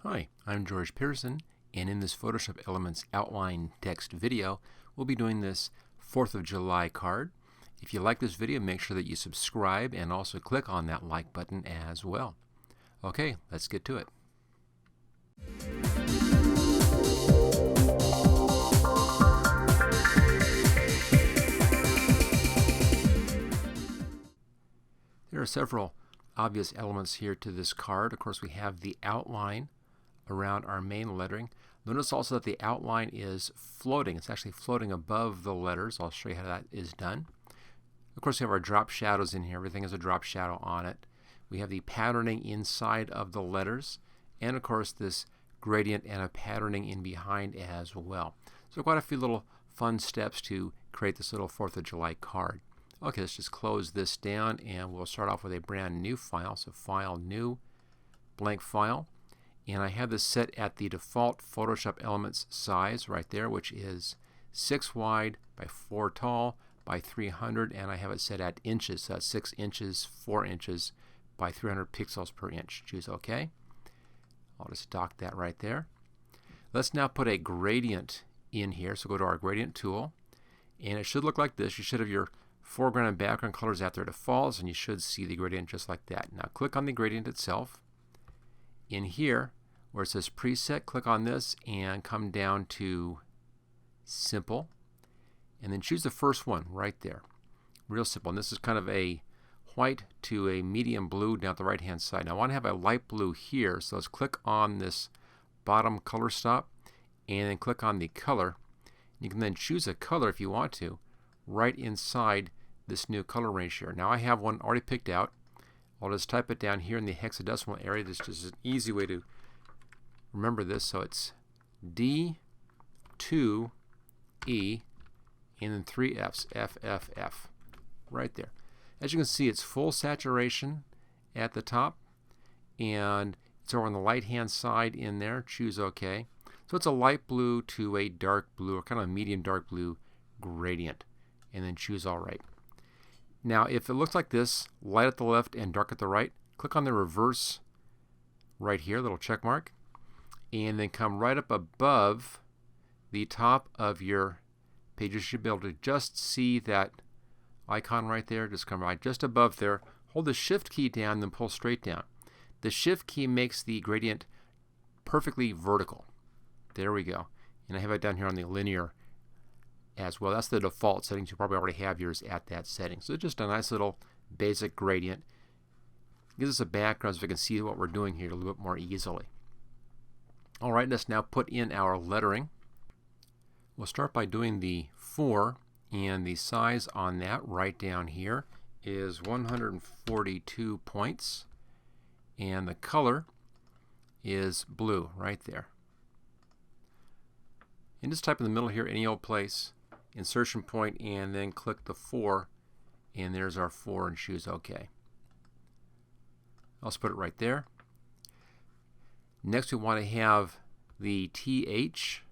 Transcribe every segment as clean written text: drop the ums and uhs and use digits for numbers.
Hi, I'm George Pearson, and in this Photoshop Elements outline text video, we'll be doing this 4th of July card. If you like this video, make sure that you subscribe and also click on that like button as well. Okay, let's get to it. There are several obvious elements here to this card. Of course, we have the outline around our main lettering. Notice also that the outline is floating. It's actually floating above the letters. I'll show you how that is done. Of course, we have our drop shadows in here. Everything has a drop shadow on it. We have the patterning inside of the letters, and of course this gradient and a patterning in behind as well. So quite a few little fun steps to create this little 4th of July card. Okay, let's just close this down and we'll start off with a brand new file. So File, New, Blank File. And I have this set at the default Photoshop Elements size right there, which is 6 wide by 4 tall by 300, and I have it set at inches. So that's 6 inches, 4 inches by 300 pixels per inch. Choose OK. I'll just dock that right there. Let's now put a gradient in here. So go to our gradient tool, and it should look like this. You should have your foreground and background colors at their defaults, and you should see the gradient just like that. Now click on the gradient itself. In here, where it says Preset, click on this and come down to Simple, and then choose the first one right there. Real simple. And this is kind of a white to a medium blue down at the right hand side. Now I want to have a light blue here, so let's click on this bottom color stop and then click on the color. You can then choose a color if you want to right inside this new color range here. Now I have one already picked out. I'll just type it down here in the hexadecimal area. This is an easy way to remember this. So it's D2E and then 3 F's, F, F, F, right there. As you can see, it's full saturation at the top, and it's over on the light hand side in there. Choose OK. So it's a light blue to a dark blue, or kind of a medium dark blue gradient, and then choose All Right. Now if it looks like this, light at the left and dark at the right, click on the reverse right here, little check mark, and then come right up above the top of your page. You should be able to just see that icon right there. Just come right just above there. Hold the Shift key down, then pull straight down. The Shift key makes the gradient perfectly vertical. There we go. And I have it down here on the linear as well. That's the default settings. You probably already have yours at that setting. So just a nice little basic gradient. Gives us a background so we can see what we're doing here a little bit more easily. Alright, let's now put in our lettering. We'll start by doing the 4, and the size on that right down here is 142 points, and the color is blue right there. And just type in the middle here, any old place, insertion point, and then click the 4, and there's our 4, and choose OK. I'll just put it right there. Next we want to have the TH.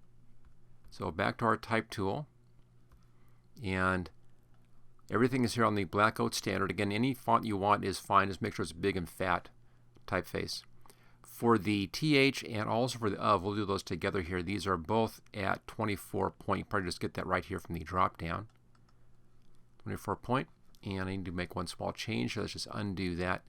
So back to our type tool, and everything is here on the Black Oat Standard. Again, any font you want is fine. Just make sure it's big and fat typeface. For the TH and also for the of, we'll do those together here. These are both at 24 point. You probably just get that right here from the drop down. 24 point. And I need to make one small change. So let's just undo that.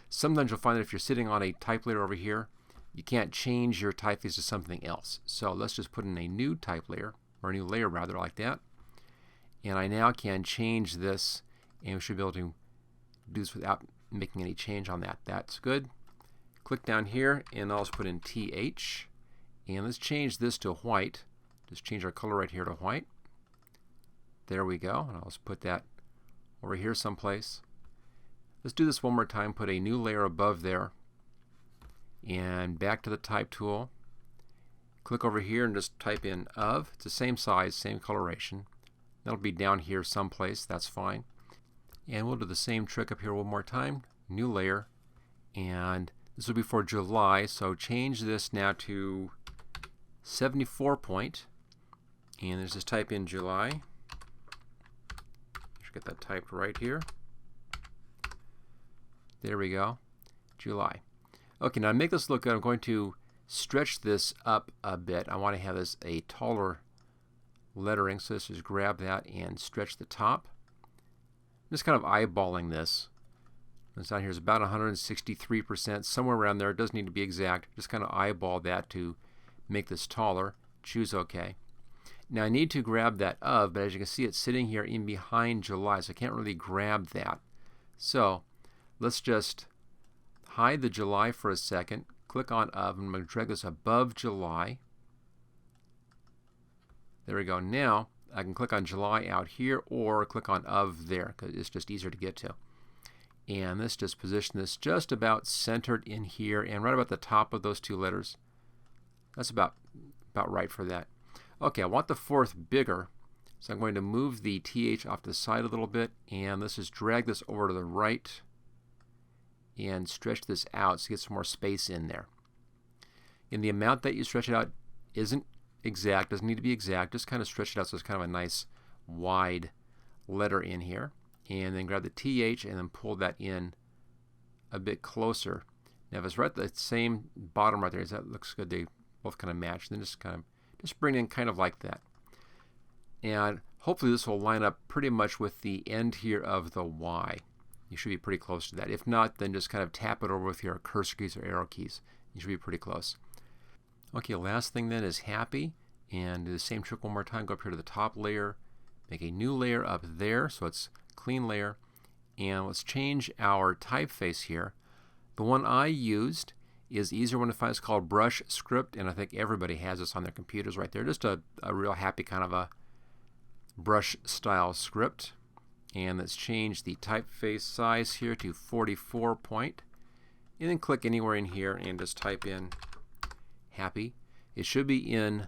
Sometimes you'll find that if you're sitting on a type layer over here, you can't change your typeface to something else. So let's just put in a new type layer, or a new layer rather, like that. And I now can change this, and we should be able to do this without making any change on that. That's good. Click down here, and I'll just put in TH. And let's change this to white. Just change our color right here to white. There we go. And I'll just put that over here someplace. Let's do this one more time. Put a new layer above there. And back to the type tool. Click over here and just type in of. It's the same size, same coloration. That'll be down here someplace. That's fine. And we'll do the same trick up here one more time. New layer. And this will be for July. So change this now to 74 point. And let's just type in July. Should get that typed right here. There we go. July. Okay, now to make this look good, I'm going to stretch this up a bit. I want to have this a taller lettering, so let's just grab that and stretch the top. I'm just kind of eyeballing this. This down here is about 163%, somewhere around there. It doesn't need to be exact. Just kind of eyeball that to make this taller. Choose OK. Now I need to grab that of, but as you can see, it's sitting here in behind July, so I can't really grab that. So let's just hide the July for a second. Click on of, and I'm going to drag this above July. There we go. Now I can click on July out here or click on of there because it's just easier to get to. And let's just position this just about centered in here and right about the top of those two letters. That's about right for that. Okay, I want the fourth bigger, so I'm going to move the TH off to the side a little bit, and let's just drag this over to the right and stretch this out so you get some more space in there. And the amount that you stretch it out isn't exact, doesn't need to be exact, just kind of stretch it out so it's kind of a nice wide letter in here. And then grab the TH and then pull that in a bit closer. Now if it's right at the same bottom right there, that looks good, they both kind of match, then just bring it in kind of like that. And hopefully this will line up pretty much with the end here of the Y. You should be pretty close to that. If not, then just kind of tap it over with your cursor keys or arrow keys. You should be pretty close. Okay, last thing then is happy. And do the same trick one more time. Go up here to the top layer. Make a new layer up there, so it's clean layer. And let's change our typeface here. The one I used is easier one to find. It's called Brush Script, and I think everybody has this on their computers right there. Just a real happy kind of a brush style script. And let's change the typeface size here to 44 point. And then click anywhere in here and just type in happy. It should be in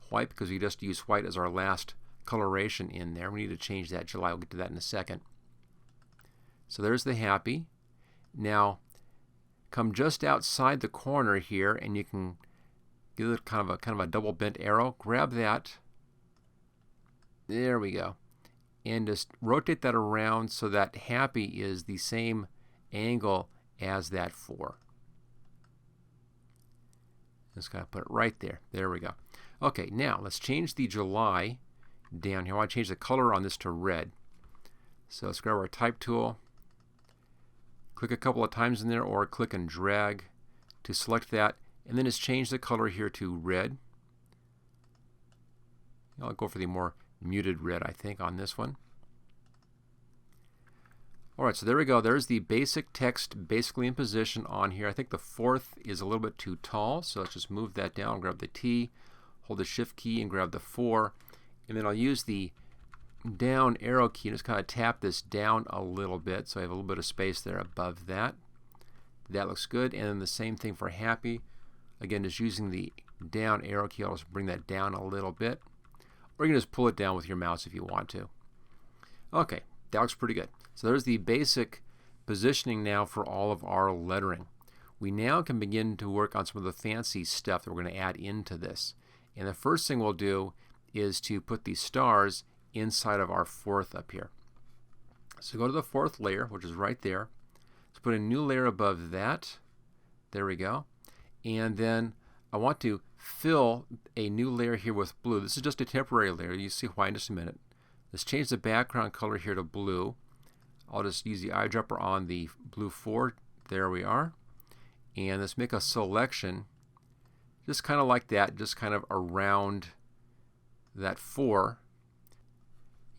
white because we just used white as our last coloration in there. We need to change that July. We'll get to that in a second. So there's the happy. Now come just outside the corner here and you can give it kind of a double bent arrow. Grab that. There we go. And just rotate that around so that happy is the same angle as that 4. Just kind of put it right there. There we go. Okay, now let's change the July down here. I want to change the color on this to red. So let's grab our type tool. Click a couple of times in there or click and drag to select that. And then just change the color here to red. I'll go for the more muted red, I think, on this one. Alright, so there we go. There's the basic text basically in position on here. I think the 4th is a little bit too tall, so let's just move that down, grab the T, hold the Shift key and grab the 4, and then I'll use the down arrow key and just kind of tap this down a little bit so I have a little bit of space there above that. That looks good. And then the same thing for happy. Again, just using the down arrow key, I'll just bring that down a little bit. Or you can just pull it down with your mouse if you want to. Okay, that looks pretty good. So there's the basic positioning now for all of our lettering. We now can begin to work on some of the fancy stuff that we're going to add into this. And the first thing we'll do is to put the stars inside of our 4th up here. So go to the 4th layer, which is right there. Let's put a new layer above that. There we go. And then I want to fill a new layer here with blue. This is just a temporary layer. You'll see why in just a minute. Let's change the background color here to blue. I'll just use the eyedropper on the blue 4. There we are. And let's make a selection just kind of like that, just kind of around that 4.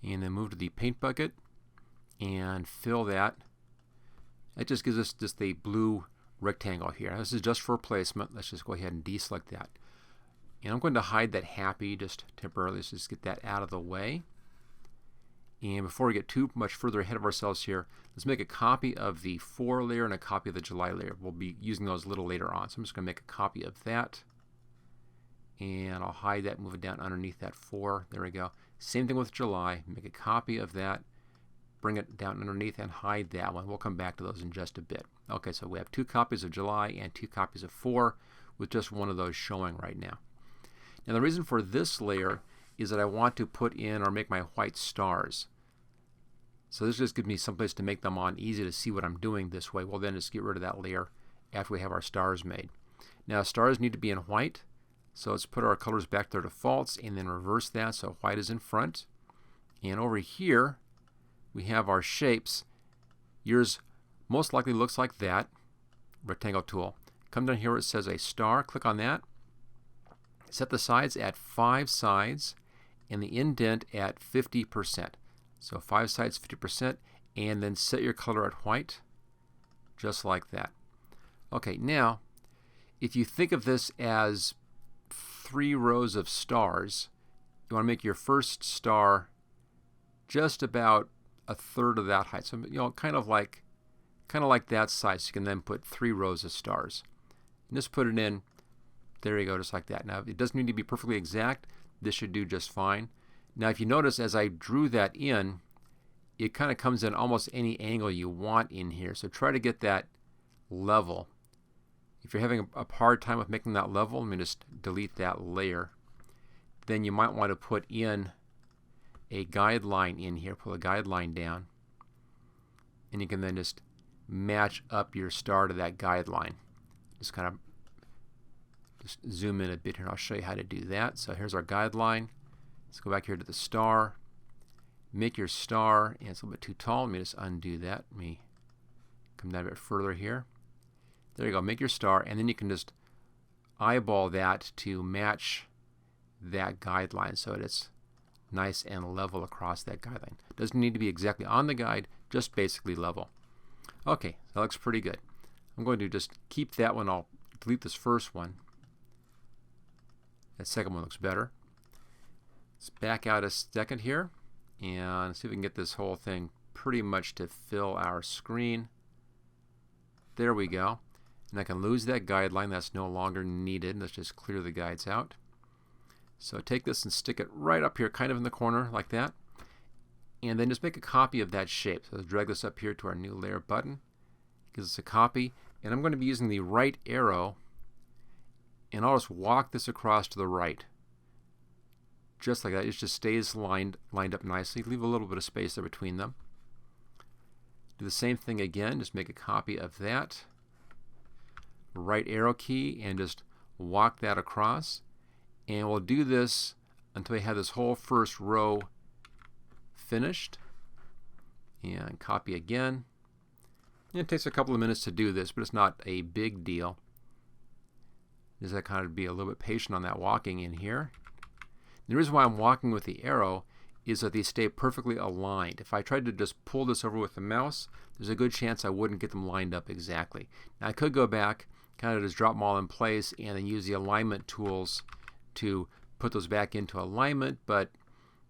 And then move to the paint bucket and fill that. That just gives us just the blue rectangle here. This is just for placement. Let's just go ahead and deselect that. And I'm going to hide that happy just temporarily. Let's just get that out of the way. And before we get too much further ahead of ourselves here, let's make a copy of the 4 layer and a copy of the July layer. We'll be using those a little later on. So I'm just going to make a copy of that. And I'll hide that, move it down underneath that 4. There we go. Same thing with July. Make a copy of that, bring it down underneath, and hide that one. We'll come back to those in just a bit. Okay, so we have 2 copies of July and 2 copies of 4 with just one of those showing right now. Now the reason for this layer is that I want to put in or make my white stars. So this just gives me someplace to make them on, easy to see what I'm doing this way. We'll then just get rid of that layer after we have our stars made. Now stars need to be in white, so let's put our colors back to their defaults and then reverse that so white is in front. And over here we have our shapes. Yours most likely looks like that. Rectangle tool. Come down here where it says a star, click on that. Set the sides at 5 sides and the indent at 50%. So 5 sides, 50%, and then set your color at white, just like that. Okay, now, if you think of this as 3 rows of stars, you want to make your first star just about a third of that height. So, kind of like that size. So you can then put 3 rows of stars. And just put it in. There you go, just like that. Now, it doesn't need to be perfectly exact. This should do just fine. Now, if you notice, as I drew that in, it kind of comes in almost any angle you want in here. So try to get that level. If you're having a hard time with making that level, let me just delete that layer. Then you might want to put in a guideline in here. Pull a guideline down. And you can then just match up your star to that guideline. Just kind of zoom in a bit here and I'll show you how to do that. So here's our guideline. Let's go back here to the star. Make your star, and it's a little bit too tall. Let me just undo that. Let me come down a bit further here. There you go. Make your star, and then you can just eyeball that to match that guideline so it's nice and level across that guideline. Doesn't need to be exactly on the guide, just basically level. Okay, that looks pretty good. I'm going to just keep that one. I'll delete this first one. That second one looks better. Let's back out a second here and see if we can get this whole thing pretty much to fill our screen. There we go. And I can lose that guideline. That's no longer needed. Let's just clear the guides out. So take this and stick it right up here, kind of in the corner like that. And then just make a copy of that shape. So let's drag this up here to our new layer button. Gives us a copy. And I'm going to be using the right arrow, and I'll just walk this across to the right. Just like that. It just stays lined up nicely. Leave a little bit of space there between them. Do the same thing again. Just make a copy of that. Right arrow key and just walk that across. And we'll do this until we have this whole first row finished. And copy again. And it takes a couple of minutes to do this, but it's not a big deal. Just to kind of be a little bit patient on that walking in here. The reason why I'm walking with the arrow is that they stay perfectly aligned. If I tried to just pull this over with the mouse, there's a good chance I wouldn't get them lined up exactly. Now I could go back, kind of just drop them all in place, and then use the alignment tools to put those back into alignment, but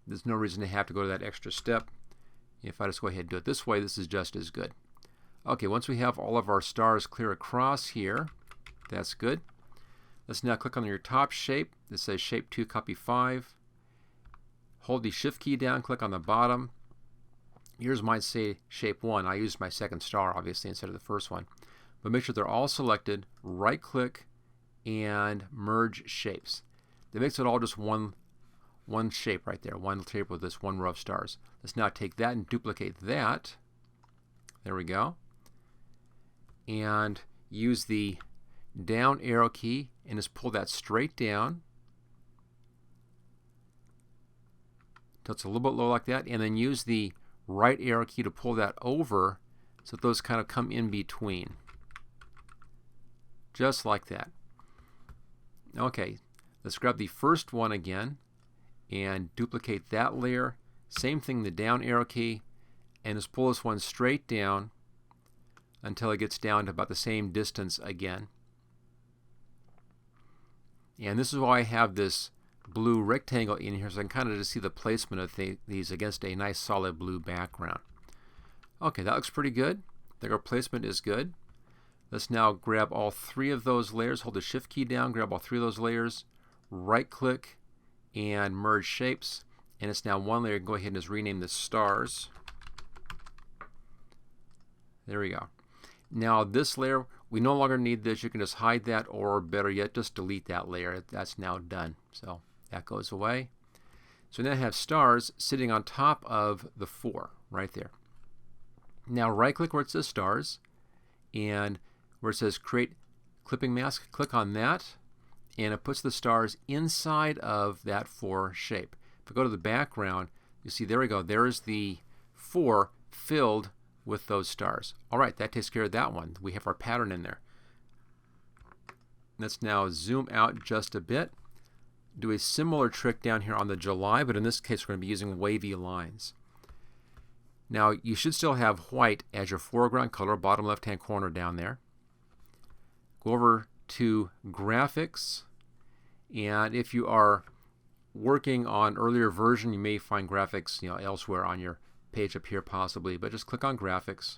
there's no reason to have to go to that extra step. If I just go ahead and do it this way, this is just as good. Okay, once we have all of our stars clear across here, that's good. Let's now click on your top shape. This says Shape 2, Copy 5. Hold the Shift key down, click on the bottom. Yours might say Shape 1. I used my second star, obviously, instead of the first one. But make sure they're all selected. Right-click and Merge Shapes. That makes it all just one shape right there. One shape with this one row of stars. Let's now take that and duplicate that. There we go. And use the down arrow key and just pull that straight down until it's a little bit low like that, and then use the right arrow key to pull that over so that those kind of come in between. Just like that. Okay, let's grab the first one again and duplicate that layer. Same thing, the down arrow key, and just pull this one straight down until it gets down to about the same distance again. And this is why I have this blue rectangle in here, so I can kind of just see the placement of these against a nice solid blue background. Okay, that looks pretty good. I think our placement is good. Let's now grab all 3 of those layers, hold the Shift key down, grab all 3 of those layers, right click and merge shapes, and it's now one layer. Go ahead and just rename this stars. There we go. Now this layer, we no longer need this. You can just hide that, or better yet, just delete that layer. That's now done. So that goes away. So now I have stars sitting on top of the 4 right there. Now right click where it says stars, and where it says create clipping mask, click on that, and it puts the stars inside of that 4 shape. If I go to the background, you see, there we go. There's the 4 filled with those stars. All right, that takes care of that one. We have our pattern in there. Let's now zoom out just a bit. Do a similar trick down here on the July, but in this case we're going to be using wavy lines. Now you should still have white as your foreground color, bottom left-hand corner down there. Go over to graphics, and if you are working on earlier version, you may find graphics elsewhere on your page up here possibly, but just click on graphics.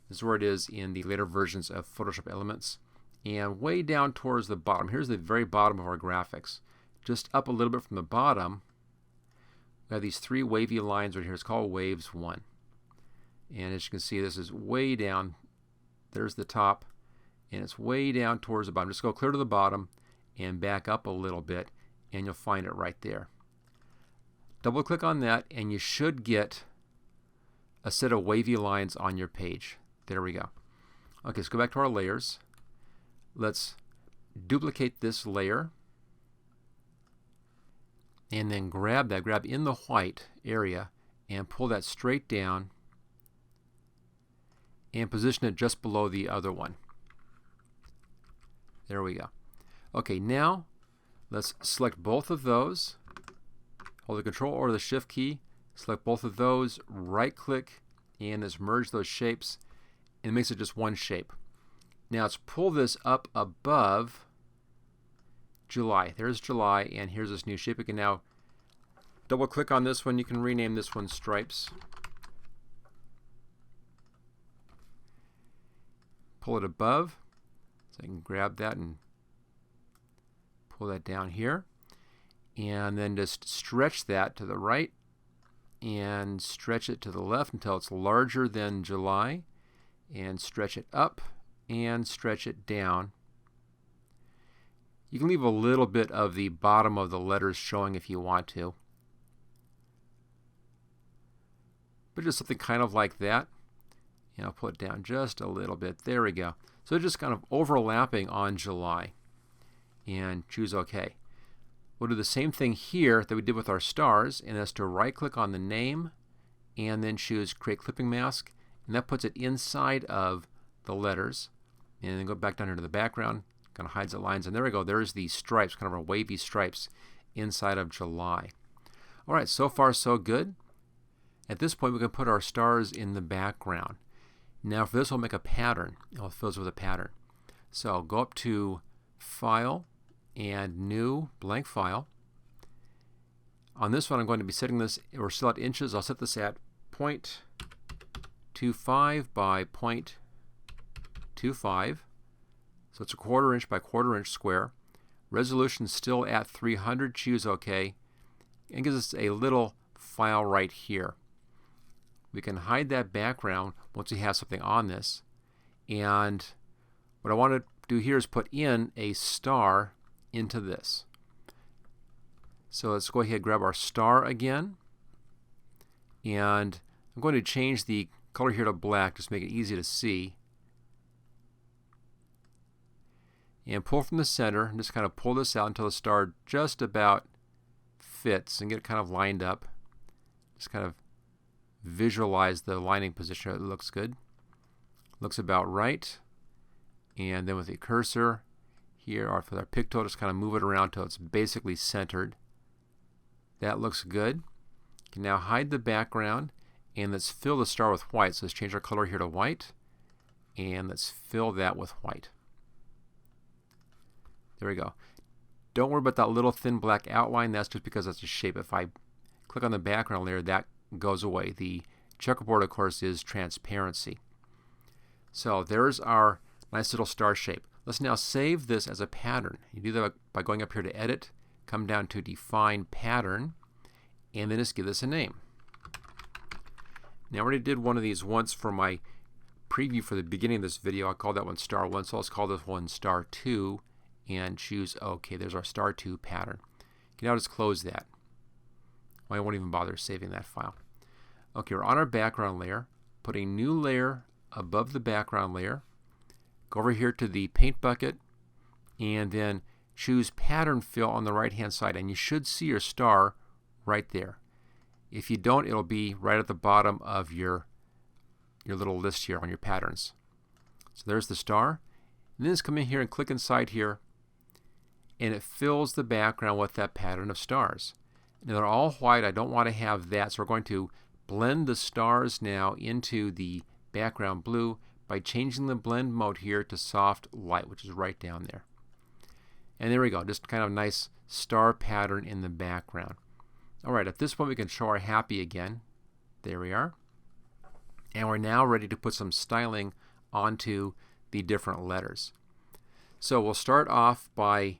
This is where it is in the later versions of Photoshop Elements. And way down towards the bottom, here's the very bottom of our graphics. Just up a little bit from the bottom, we have these 3 wavy lines right here. It's called Waves 1. And as you can see, this is way down. There's the top, and it's way down towards the bottom. Just go clear to the bottom and back up a little bit, and you'll find it right there. Double click on that, and you should get a set of wavy lines on your page. There we go. Okay, let's go back to our layers. Let's duplicate this layer, and then grab in the white area, and pull that straight down and position it just below the other one. There we go. Okay, now let's select both of those. Hold the Control or the Shift key, select both of those, right click, and let's merge those shapes, and it makes it just one shape. Now let's pull this up above July. There's July, and here's this new shape. You can now double click on this one. You can rename this one Stripes. Pull it above, so I can grab that and pull that down here. And then just stretch that to the right and stretch it to the left until it's larger than July, and stretch it up and stretch it down. You can leave a little bit of the bottom of the letters showing if you want to, but just something kind of like that. And I'll pull it down just a little bit. There we go. So just kind of overlapping on July, and choose OK. We'll do the same thing here that we did with our stars, and that's to right click on the name and then choose Create Clipping Mask, and that puts it inside of the letters. And then go back down here to the background, kind of hides the lines, and there we go. There's the stripes, kind of our wavy stripes inside of July. All right, so far so good. At this point we can put our stars in the background. Now for this we'll make a pattern. I'll fill this with a pattern. So I'll go up to File and New Blank File. On this one I'm going to be setting this, we're still at inches. I'll set this at 0.25 by 0.25. So it's a 1/4 inch by 1/4 inch square. Resolution still at 300. Choose OK. And gives us a little file right here. We can hide that background once we have something on this. And what I want to do here is put in a star into this. So let's go ahead and grab our star again. And I'm going to change the color here to black, just to make it easy to see. And pull from the center, and just kind of pull this out until the star just about fits, and get it kind of lined up. Just kind of visualize the lining position. It looks good. Looks about right. And then with the cursor here, or with our pick tool, just kind of move it around till it's basically centered. That looks good. You can now hide the background, and let's fill the star with white. So let's change our color here to white, and let's fill that with white. There we go. Don't worry about that little thin black outline. That's just because that's a shape. If I click on the background layer, that goes away. The checkerboard, of course, is transparency. So there's our nice little star shape. Let's now save this as a pattern. You do that by going up here to Edit, come down to Define Pattern, and then just give this a name. Now I already did one of these once for my preview for the beginning of this video. I called that one Star 1, so let's call this one Star 2. And choose OK. There's our Star 2 pattern. You can now just close that. Well, I won't even bother saving that file. Okay, we're on our background layer. Put a new layer above the background layer. Go over here to the paint bucket and then choose pattern fill on the right hand side, and you should see your star right there. If you don't, it'll be right at the bottom of your little list here on your patterns. So there's the star. And then just come in here and click inside here, and it fills the background with that pattern of stars. Now they're all white. I don't want to have that, so we're going to blend the stars now into the background blue by changing the blend mode here to soft light, which is right down there. And there we go, just kind of nice star pattern in the background. Alright, at this point we can show our happy again. There we are. And we're now ready to put some styling onto the different letters. So we'll start off by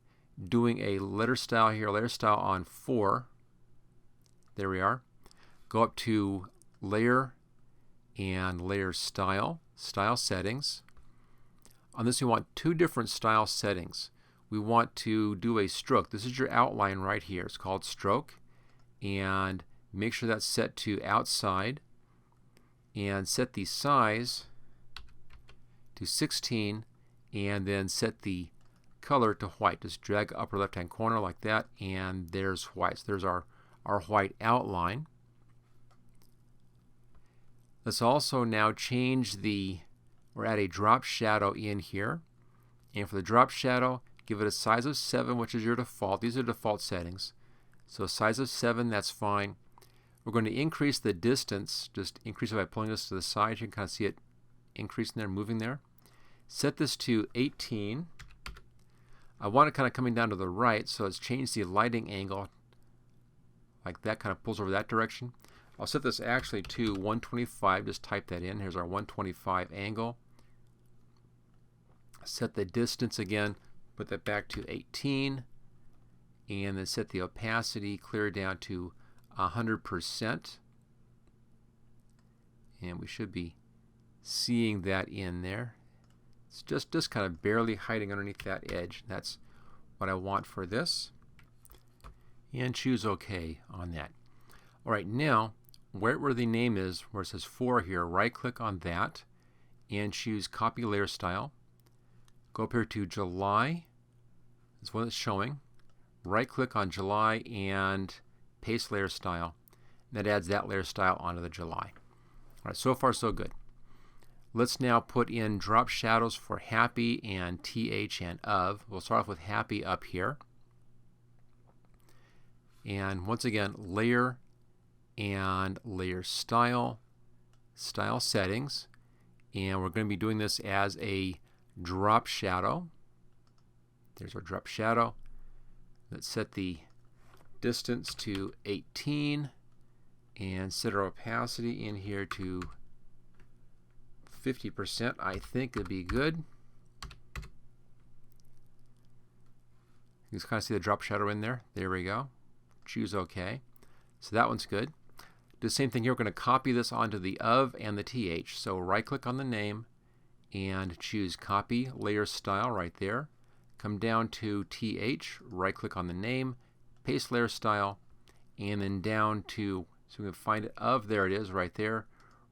doing a letter style here, letter style on 4. There we are. Go up to layer and layer style, style settings. On this we want 2 different style settings. We want to do a stroke. This is your outline right here. It's called stroke. And make sure that's set to outside. And set the size to 16. And then set the color to white. Just drag upper left hand corner like that. And there's white. So there's our white outline. Let's also now change or add a drop shadow in here. And for the drop shadow, give it a size of 7, which is your default. These are default settings. So size of 7, that's fine. We're going to increase the distance. Just increase it by pulling this to the side. You can kind of see it increasing there, moving there. Set this to 18. I want it kind of coming down to the right, so let's change the lighting angle. Like that, kind of pulls over that direction. I'll set this actually to 125. Just type that in. Here's our 125 angle. Set the distance again. Put that back to 18, and then set the opacity clear down to 100%. And we should be seeing that in there. It's just kind of barely hiding underneath that edge. That's what I want for this. And choose OK on that. All right, now where the name is, where it says 4 here, right click on that and choose copy layer style. Go up here to July. That's what it's showing. Right click on July and paste layer style. That adds that layer style onto the July. Alright, so far so good. Let's now put in drop shadows for happy and th and of. We'll start off with happy up here. And once again, layer and layer style, style settings. And we're going to be doing this as a drop shadow. There's our drop shadow. Let's set the distance to 18 and set our opacity in here to 50%. I think it'd be good. You can kind of see the drop shadow in there. There we go. Choose OK. So that one's good. Do the same thing here. We're going to copy this onto the of and the th. So right click on the name and choose copy layer style right there. Come down to th, right click on the name, paste layer style, and then down to, so we can find it of, there it is right there.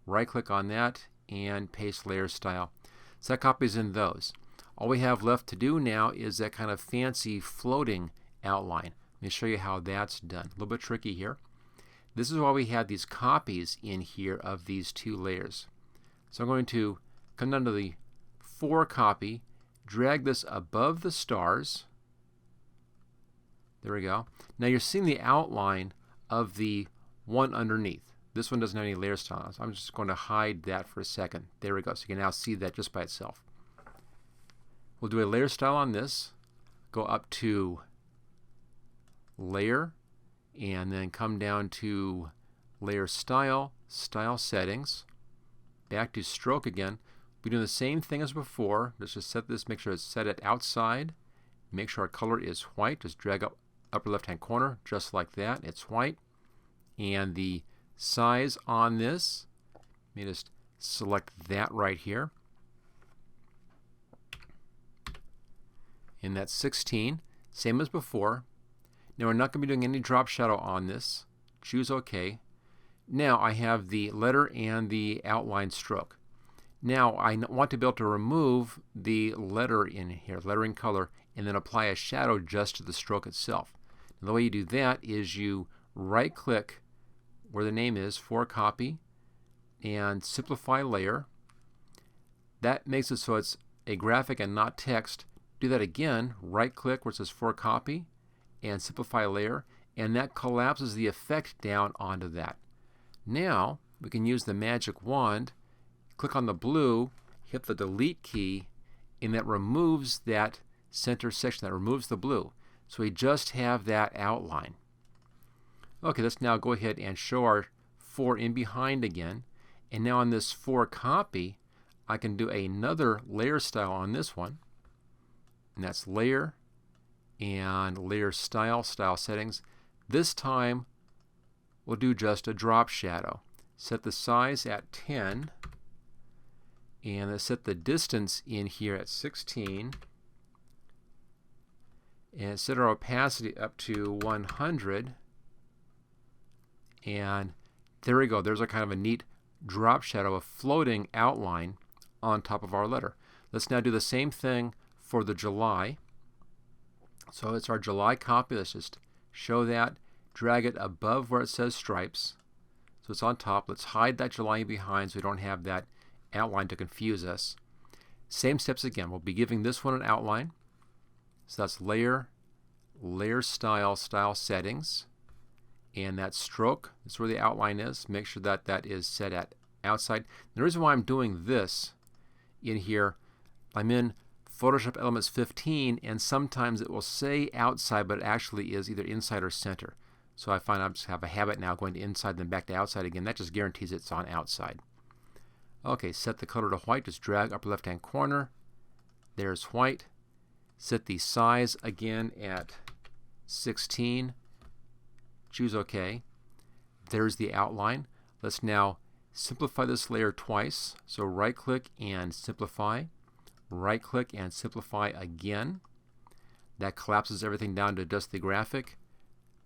Right click on that and paste layer style. So that copies in those. All we have left to do now is that kind of fancy floating outline. Let me show you how that's done. A little bit tricky here. This is why we have these copies in here of these 2 layers. So I'm going to come down to the 4 copy, drag this above the stars. There we go. Now you're seeing the outline of the one underneath. This one doesn't have any layer styles. I'm just going to hide that for a second. There we go. So you can now see that just by itself. We'll do a layer style on this. Go up to layer and then come down to layer style, style settings. Back to stroke again. We're doing the same thing as before. Let's just set this, make sure it's set at outside. Make sure our color is white. Just drag up upper left hand corner just like that. It's white. And the size on this, let me just select that right here. And that's 16. Same as before. Now we're not going to be doing any drop shadow on this. Choose OK. Now I have the letter and the outline stroke. Now I want to be able to remove the letter in here, lettering color, and then apply a shadow just to the stroke itself. And the way you do that is you right click where the name is for copy and simplify layer. That makes it so it's a graphic and not text. Do that again, right click where it says for copy and simplify layer, and that collapses the effect down onto that. Now we can use the magic wand, click on the blue, hit the delete key, and that removes that center section, that removes the blue. So we just have that outline. Okay, let's now go ahead and show our for in behind again. And now on this for copy, I can do another layer style on this one. And that's layer and layer style, style settings. This time we'll do just a drop shadow. Set the size at 10 and let's set the distance in here at 16 and set our opacity up to 100, and there we go. There's a kind of a neat drop shadow, a floating outline on top of our letter. Let's now do the same thing for the July. So it's our July copy. Let's just show that, drag it above where it says stripes. So it's on top. Let's hide that July behind so we don't have that outline to confuse us. Same steps again. We'll be giving this one an outline. So that's layer, layer style, style settings. And that stroke, that's where the outline is. Make sure that that is set at outside. The reason why I'm doing this in here, I'm in Photoshop Elements 15, and sometimes it will say outside, but it actually is either inside or center. So I find I just have a habit now going to inside then back to outside again. That just guarantees it's on outside. Okay, set the color to white. Just drag upper left hand corner. There's white. Set the size again at 16. Choose OK. There's the outline. Let's now simplify this layer twice. So right click and simplify. Right click and simplify again. That collapses everything down to just the graphic.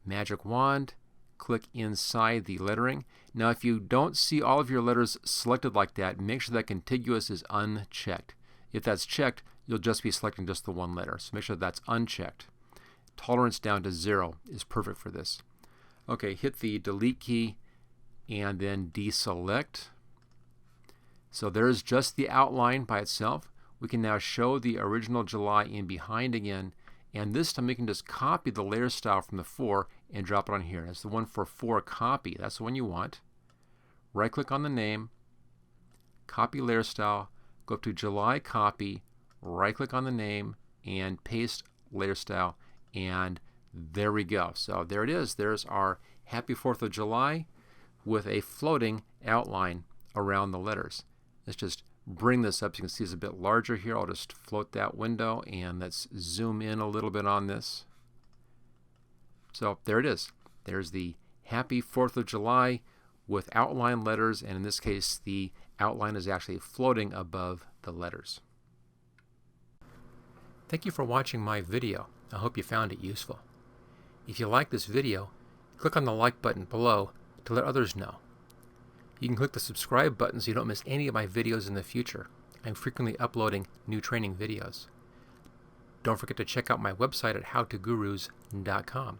Magic wand, click inside the lettering. Now if you don't see all of your letters selected like that, make sure that contiguous is unchecked. If that's checked, you'll just be selecting just the one letter. So make sure that's unchecked. Tolerance down to 0 is perfect for this. Okay, hit the delete key and then deselect. So there's just the outline by itself. We can now show the original July in behind again, and this time we can just copy the layer style from the for and drop it on here. That's the one for copy. That's the one you want. Right click on the name, copy layer style, go up to July copy, right click on the name and paste layer style, and there we go. So there it is. There's our Happy 4th of July with a floating outline around the letters. Let's just bring this up so you can see it's a bit larger here. I'll just float that window and let's zoom in a little bit on this. So there it is. There's the Happy 4th of July with outline letters, and in this case the outline is actually floating above the letters. Thank you for watching my video. I hope you found it useful. If you like this video, click on the like button below to let others know. You can click the subscribe button so you don't miss any of my videos in the future. I'm frequently uploading new training videos. Don't forget to check out my website at howtogurus.com.